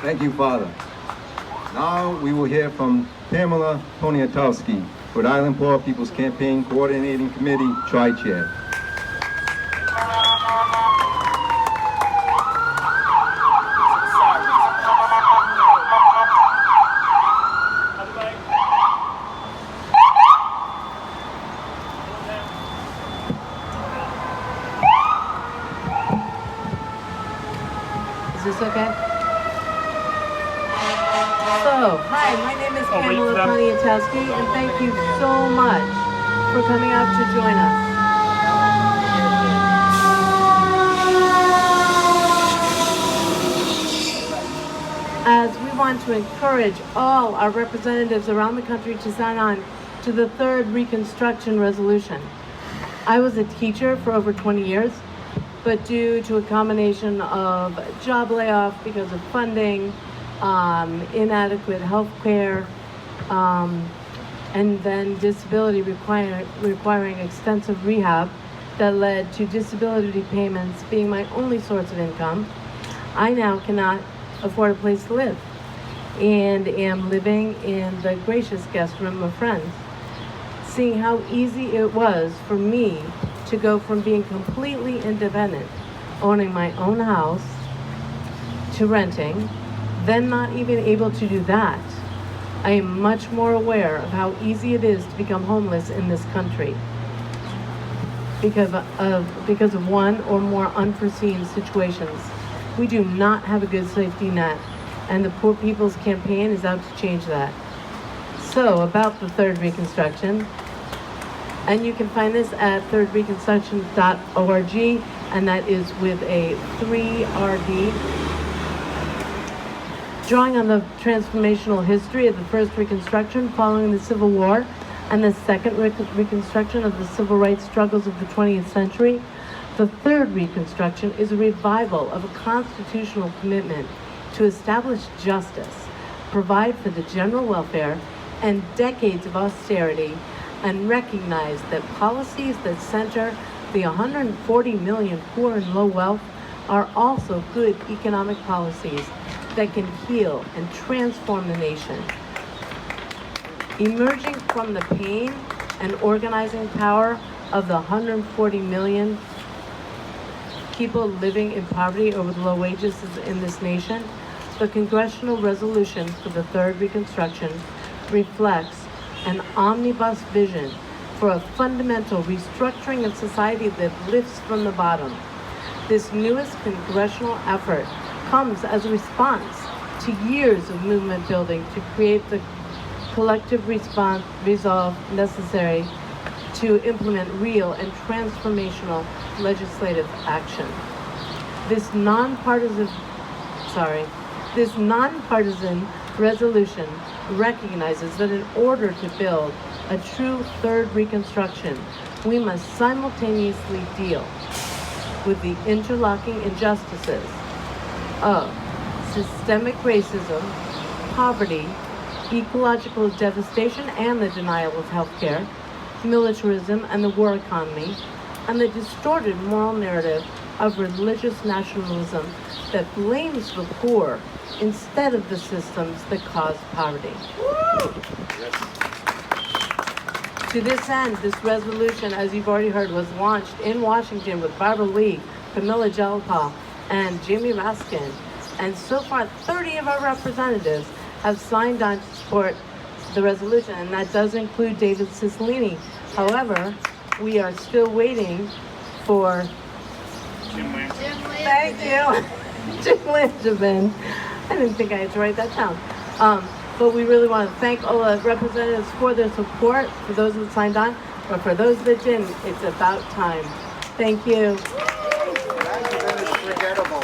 Thank you, Father. Now we will hear from Pamela Toniatowski, Rhode Island Poor People's Campaign Coordinating Committee Tri-Chair. Is this okay? So, hi, my name is Pamela Toniatowski, and thank you so much for coming out to join us. As we want to encourage all our representatives around the country to sign on to the Third Reconstruction resolution. I was a teacher for over 20 years, but due to a combination of job layoff because of funding, inadequate health care, and then disability requiring extensive rehab that led to disability payments being my only source of income, I now cannot afford a place to live and am living in the gracious guest room of friends. Seeing how easy it was for me to go from being completely independent, owning my own house, to renting, then not even able to do that, I am much more aware of how easy it is to become homeless in this country because of one or more unforeseen situations. We do not have a good safety net, and the Poor People's Campaign is out to change that. So, about the Third Reconstruction, and you can find this at thirdreconstruction.org, and that is with a 3RD. Drawing on the transformational history of the First Reconstruction following the Civil War and the Second Reconstruction of the civil rights struggles of the 20th century, the Third Reconstruction is a revival of a constitutional commitment to establish justice, provide for the general welfare, and decades of austerity, and recognize that policies that center the 140 million poor and low wealth are also good economic policies that can heal and transform the nation. Emerging from the pain and organizing power of the 140 million people living in poverty or with low wages in this nation, the congressional resolution for the Third Reconstruction reflects an omnibus vision for a fundamental restructuring of society that lifts from the bottom. This newest congressional effort comes as a response to years of movement building to create the collective resolve necessary to implement real and transformational legislative action. This nonpartisan resolution recognizes that in order to build a true Third Reconstruction, we must simultaneously deal with the interlocking injustices of systemic racism, poverty, ecological devastation and the denial of health care, militarism and the war economy, and the distorted moral narrative of religious nationalism that blames the poor instead of the systems that cause poverty. Yes. To this end, this resolution, as you've already heard, was launched in Washington with Barbara Lee, Camilla Joel, and Jamie Raskin. And so far, 30 of our representatives have signed on to support the resolution, and that does include David Cicilline. However, we are still waiting for Thank you. Jim Langevin. I didn't think I had to write that down. But we really want to thank all the representatives for their support, for those that signed on, but for those that didn't, it's about time. Thank you. Langevin is forgettable.